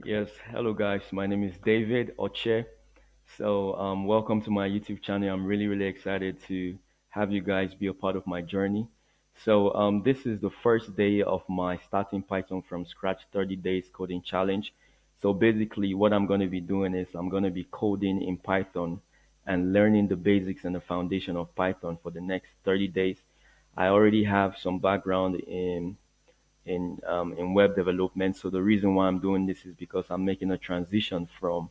Yes, hello guys. My name is David Oche. Welcome to my YouTube channel. I'm really excited to have you guys be a part of my journey. This is the first day of my starting Python from scratch 30 days coding challenge. So, basically, what I'm going to be doing is I'm going to be coding in Python and learning the basics and the foundation of Python for the next 30 days. I already have some background in web development. So the reason why I'm doing this is because I'm making a transition from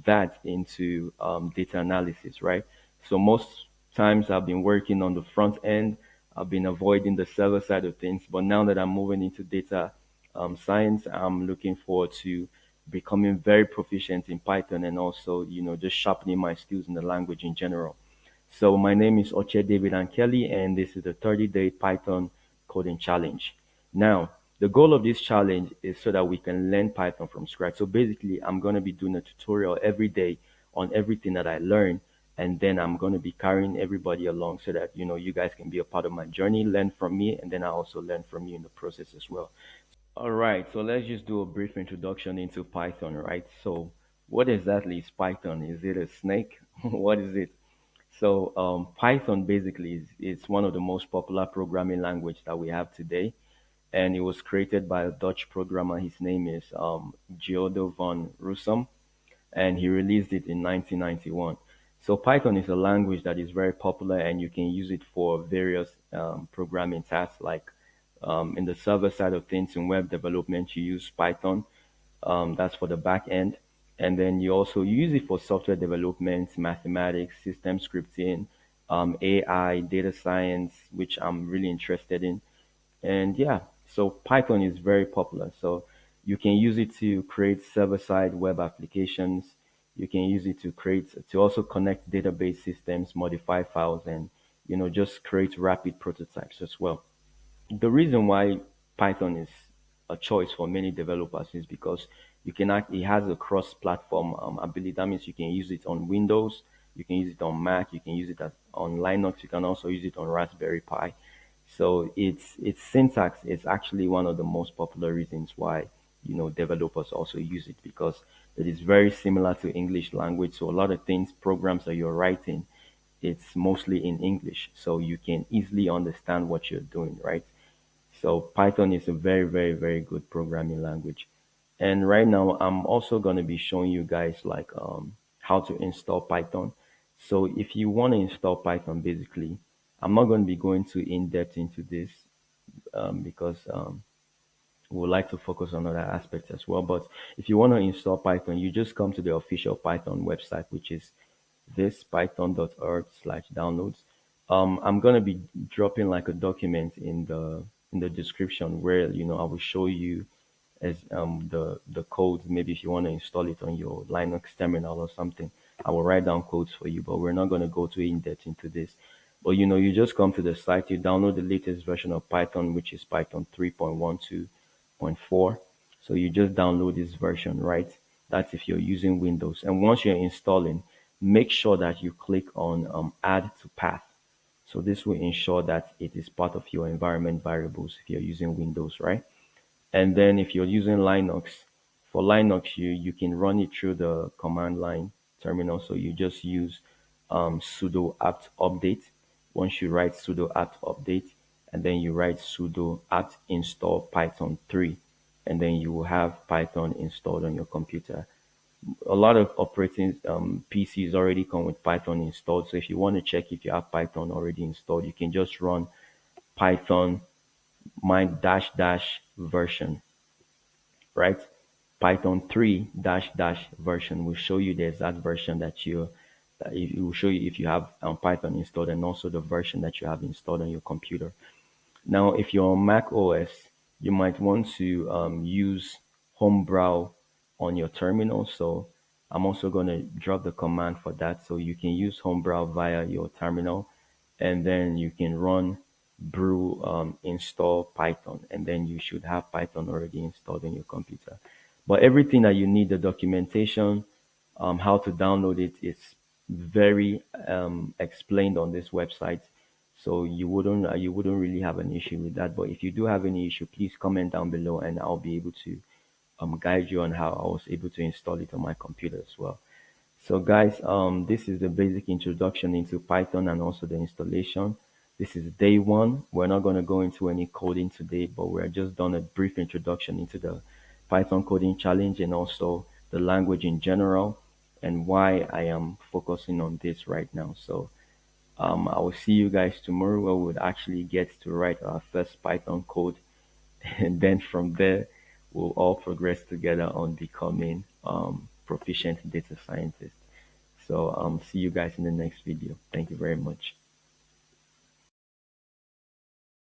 that into data analysis, right? So most times I've been working on the front end. I've been avoiding the server side of things, but now that I'm moving into data science, I'm looking forward to becoming very proficient in Python and also, just sharpening my skills in the language in general. So my name is Oche David and Kelly, and this is the 30-day Python coding challenge. Now, the goal of this challenge is so that we can learn Python from scratch. So basically, I'm going to be doing a tutorial every day on everything that I learn, and then I'm going to be carrying everybody along so that you guys can be a part of my journey, learn from me, and then I also learn from you in the process as well. All right, so let's just do a brief introduction into Python, right? So, what exactly is Python? Is it a snake? What is it? Python basically is one of the most popular programming language that we have today, and it was created by a Dutch programmer. His name is Giodo van Rossum, and he released it in 1991. So Python is a language that is very popular, and you can use it for various programming tasks, like in the server side of things in web development, you use Python. That's for the back end. And then you also use it for software development, mathematics, system scripting, AI, data science, which I'm really interested in. And yeah, so Python is very popular. So you can use it to create server-side web applications. You can use it to also connect database systems, modify files, and just create rapid prototypes as well. The reason why Python is a choice for many developers is because it has a cross-platform ability. That means you can use it on Windows, you can use it on Mac, you can use it on Linux, you can also use it on Raspberry Pi. So its syntax is actually one of the most popular reasons why developers also use it, because it is very similar to English language. So a lot of things, programs that you're writing, it's mostly in English, so you can easily understand what you're doing, right? So Python is a very good programming language. And right now I'm also going to be showing you guys like how to install Python. So if you want to install Python, basically, I'm not going to be going too in depth into this because we would like to focus on other aspects as well. But if you want to install Python, you just come to the official Python website, which is this python.org/downloads. I'm gonna be dropping like a document in the description where I will show you as the codes. Maybe if you want to install it on your Linux terminal or something, I will write down codes for you. But we're not gonna go too in depth into this. But you just come to the site, you download the latest version of Python, which is Python 3.12.4. So you just download this version, right? That's if you're using Windows. And once you're installing, make sure that you click on add to path. So this will ensure that it is part of your environment variables if you're using Windows, right? And then if you're using Linux, for Linux, you can run it through the command line terminal. So you just use sudo apt update. Once you write sudo apt update, and then you write sudo apt install Python 3, and then you will have Python installed on your computer. A lot of operating PCs already come with Python installed. So if you want to check if you have Python already installed, you can just run Python my dash dash version, right? Python 3 dash dash version will show you the exact version that it will show you if you have Python installed, and also the version that you have installed on your computer. Now, if you're on Mac OS, you might want to use Homebrew on your terminal. So I'm also going to drop the command for that. So you can use Homebrew via your terminal, and then you can run brew install Python, and then you should have Python already installed in your computer. But everything that you need, the documentation, how to download it, is very explained on this website. So you wouldn't really have an issue with that. But if you do have any issue, please comment down below, and I'll be able to guide you on how I was able to install it on my computer as well. So guys, this is the basic introduction into Python and also the installation. This is day one. We're not going to go into any coding today, but we're just done a brief introduction into the Python coding challenge and also the language in general and why I am focusing on this right now. So I will see you guys tomorrow where we'll actually get to write our first Python code. And then from there, we'll all progress together on becoming proficient data scientists. So see you guys in the next video. Thank you very much.